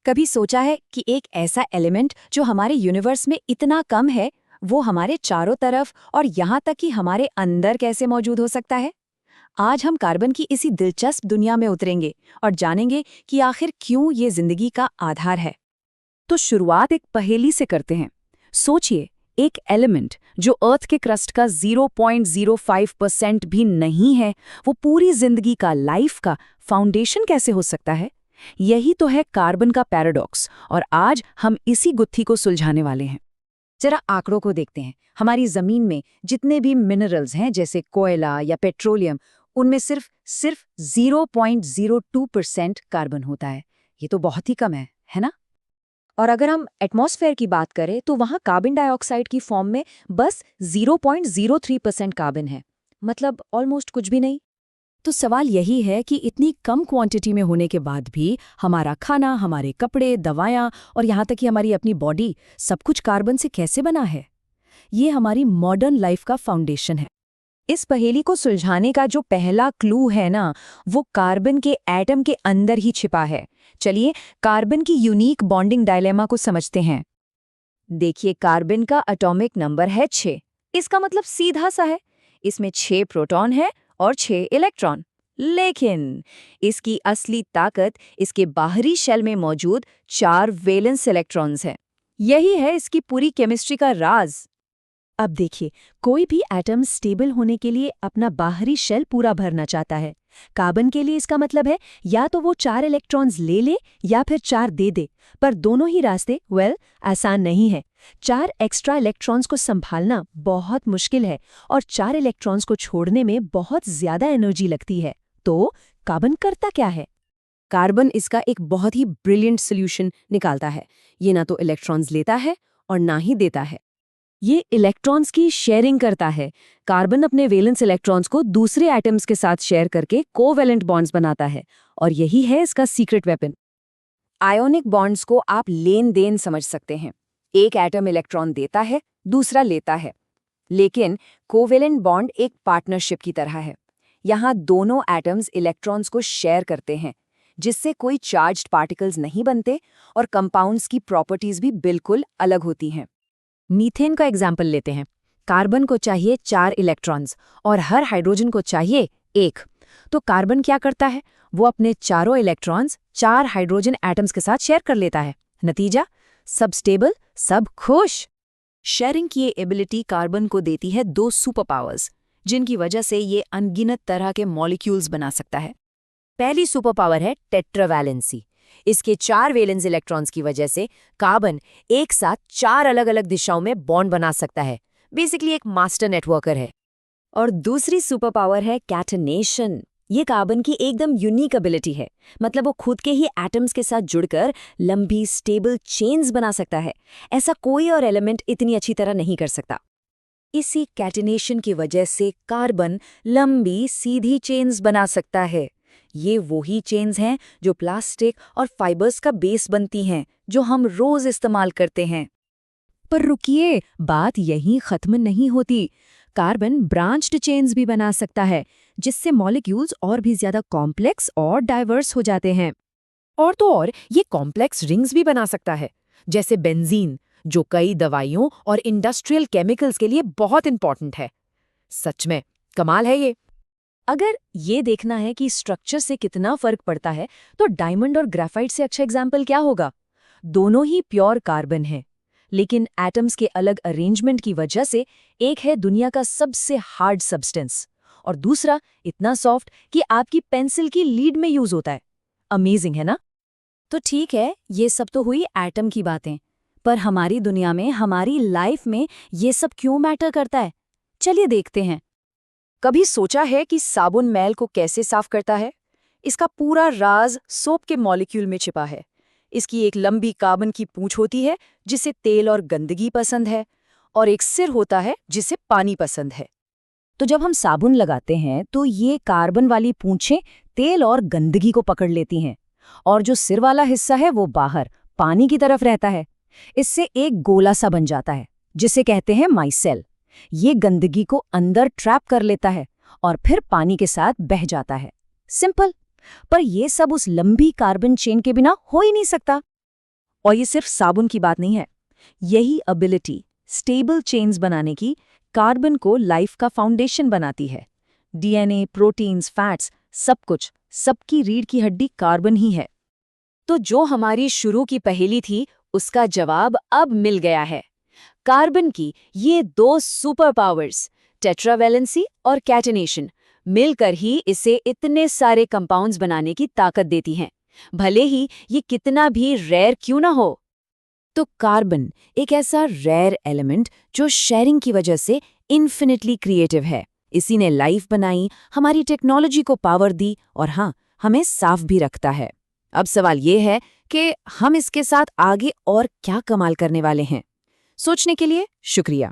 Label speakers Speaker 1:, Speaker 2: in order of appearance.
Speaker 1: कभी सोचा है कि एक ऐसा एलिमेंट जो हमारे यूनिवर्स में इतना कम है, वो हमारे चारों तरफ और यहाँ तक कि हमारे अंदर कैसे मौजूद हो सकता है? आज हम कार्बन की इसी दिलचस्प दुनिया में उतरेंगे और जानेंगे कि आखिर क्यों ये जिंदगी का आधार है। तो शुरुआत एक पहेली से करते हैं। सोचिए, एक एलिमेंट जो अर्थ के क्रस्ट का 0.05% भी नहीं है, वो पूरी जिंदगी का, लाइफ का फाउंडेशन कैसे हो सकता है? यही तो है कार्बन का पैराडॉक्स, और आज हम इसी गुत्थी को सुलझाने वाले हैं। जरा आंकड़ों को देखते हैं। हमारी जमीन में जितने भी मिनरल्स हैं, जैसे कोयला या पेट्रोलियम, उनमें सिर्फ 0.02% कार्बन होता है। ये तो बहुत ही कम है ना? और अगर हम एटमॉस्फेयर की बात करें तो वहाँ कार्बन डाइऑक्साइड की फॉर्म में बस 0.03% कार्बन है, मतलब ऑलमोस्ट कुछ भी नहीं। तो सवाल यही है कि इतनी कम क्वांटिटी में होने के बाद भी हमारा खाना, हमारे कपड़े, दवायां और यहाँ तक कि हमारी अपनी बॉडी, सब कुछ कार्बन से कैसे बना है? ये हमारी मॉडर्न लाइफ का फाउंडेशन है। इस पहेली को सुलझाने का जो पहला क्लू है ना, वो कार्बन के एटम के अंदर ही छिपा है। चलिए कार्बन की यूनिक बॉन्डिंग डायलेमा को समझते हैं। देखिए, कार्बन का एटॉमिक नंबर है 6। इसका मतलब सीधा सा है, इसमें 6 प्रोटॉन है और 6 इलेक्ट्रॉन। लेकिन इसकी असली ताकत इसके बाहरी शेल में मौजूद 4 वैलेंस इलेक्ट्रॉन्स है। यही है इसकी पूरी केमिस्ट्री का राज। अब देखिए, कोई भी एटम स्टेबल होने के लिए अपना बाहरी शेल पूरा भरना चाहता है। कार्बन के लिए इसका मतलब है या तो वो 4 इलेक्ट्रॉन्स ले ले या फिर 4 दे दे, पर दोनों ही रास्ते आसान नहीं है। 4 एक्स्ट्रा इलेक्ट्रॉन्स को संभालना बहुत मुश्किल है और 4 इलेक्ट्रॉन्स को छोड़ने में बहुत ज्यादा एनर्जी लगती है। तो कार्बन करता क्या है? कार्बन इसका एक बहुत ही ब्रिलियंट सोल्यूशन निकालता है। ये ना तो इलेक्ट्रॉन्स लेता है और ना ही देता है। ये इलेक्ट्रॉन्स की शेयरिंग करता है। कार्बन अपने वैलेंस इलेक्ट्रॉन्स को दूसरे एटम्स के साथ शेयर करके कोवैलेंट बॉन्ड्स बनाता है, और यही है इसका सीक्रेट वेपन। आयोनिक बॉन्ड्स को आप लेन देन समझ सकते हैं। एक एटम इलेक्ट्रॉन देता है, दूसरा लेता है। लेकिन कोवैलेंट बॉन्ड एक पार्टनरशिप की तरह है। यहाँ दोनों एटम्स इलेक्ट्रॉन्स को शेयर करते हैं, जिससे कोई चार्ज्ड पार्टिकल्स नहीं बनते और कंपाउंड्स की प्रॉपर्टीज भी बिल्कुल अलग होती हैं। मीथेन का एग्जाम्पल लेते हैं। कार्बन को चाहिए 4 इलेक्ट्रॉन्स और हर हाइड्रोजन को चाहिए 1। तो कार्बन क्या करता है? वो अपने चारों इलेक्ट्रॉन्स 4 हाइड्रोजन एटम्स के साथ शेयर कर लेता है। नतीजा, सब स्टेबल, सब खुश। शेयरिंग की ये एबिलिटी कार्बन को देती है 2 सुपर पावर्स, जिनकी वजह से ये अनगिनत तरह के मॉलिक्यूल्स बना सकता है। पहली सुपर पावर है टेट्रावैलेंसी। इसके 4 वैलेंस इलेक्ट्रॉन्स की वजह से कार्बन एक साथ 4 अलग अलग दिशाओं में बॉन्ड बना सकता है। बेसिकली एक मास्टर नेटवर्कर है। और दूसरी सुपर पावर है कैटनेशन। ये कार्बन की एकदम यूनिक एबिलिटी है, मतलब वो खुद के ही एटम्स के साथ जुड़कर लंबी स्टेबल चेन्स बना सकता है। ऐसा कोई और एलिमेंट इतनी अच्छी तरह नहीं कर सकता। इसी कैटनेशन की वजह से कार्बन लंबी सीधी चेन्स बना सकता है। ये वही चेन्स हैं जो प्लास्टिक और फाइबर्स का बेस बनती हैं, जो हम रोज इस्तेमाल करते हैं। पर रुकिए, बात यहीं खत्म नहीं होती। कार्बन ब्रांच्ड चेन्स भी बना सकता है, जिससे मॉलिक्यूल्स और भी ज्यादा कॉम्प्लेक्स और डाइवर्स हो जाते हैं। और तो और ये कॉम्प्लेक्स रिंग्स भी बना सकता है, जैसे बेंजीन, जो कई दवाइयों और इंडस्ट्रियल केमिकल्स के लिए बहुत इंपॉर्टेंट है। सच में कमाल है ये। अगर ये देखना है कि स्ट्रक्चर से कितना फर्क पड़ता है, तो डायमंड और ग्रेफाइट से अच्छा एग्जाम्पल क्या होगा? दोनों ही प्योर कार्बन है, लेकिन एटम्स के अलग अरेंजमेंट की वजह से एक है दुनिया का सबसे हार्ड सब्सटेंस और दूसरा इतना सॉफ्ट कि आपकी पेंसिल की लीड में यूज होता है। अमेजिंग है ना? तो ठीक है, ये सब तो हुई एटम की बातें, पर हमारी दुनिया में, हमारी लाइफ में ये सब क्यों मैटर करता है? चलिए देखते हैं। कभी सोचा है कि साबुन मैल को कैसे साफ करता है? इसका पूरा राज सोप के मॉलिक्यूल में छिपा है। इसकी एक लंबी कार्बन की पूंछ होती है, जिसे तेल और गंदगी पसंद है, और एक सिर होता है जिसे पानी पसंद है। तो जब हम साबुन लगाते हैं तो ये कार्बन वाली पूंछें तेल और गंदगी को पकड़ लेती हैं, और जो सिर वाला हिस्सा है वो बाहर पानी की तरफ रहता है। इससे एक गोला सा बन जाता है, जिसे कहते हैं माइसेल। ये गंदगी को अंदर ट्रैप कर लेता है और फिर पानी के साथ बह जाता है। सिंपल। पर ये सब उस लंबी कार्बन चेन के बिना हो ही नहीं सकता। और ये सिर्फ साबुन की बात नहीं है। यही एबिलिटी स्टेबल चेन्स बनाने की कार्बन को लाइफ का फाउंडेशन बनाती है। डीएनए, प्रोटीन्स, फैट्स, सब कुछ, सबकी रीढ़ की हड्डी कार्बन ही है।
Speaker 2: तो जो हमारी शुरू की पहेली थी, उसका जवाब अब मिल गया है। कार्बन की ये दो सुपर पावर्स, टेट्रावैलेंसी और कैटेनेशन, मिलकर ही इसे इतने सारे कंपाउंड्स बनाने की ताकत देती हैं, भले ही ये कितना भी रेयर क्यों ना हो।
Speaker 1: तो कार्बन एक ऐसा रेयर एलिमेंट जो शेयरिंग की वजह से इन्फिनिटली क्रिएटिव है। इसी ने लाइफ बनाई, हमारी टेक्नोलॉजी को पावर दी और हाँ, हमें साफ भी रखता है। अब सवाल ये है कि हम इसके साथ आगे और क्या कमाल करने वाले हैं। सोचने के लिए शुक्रिया।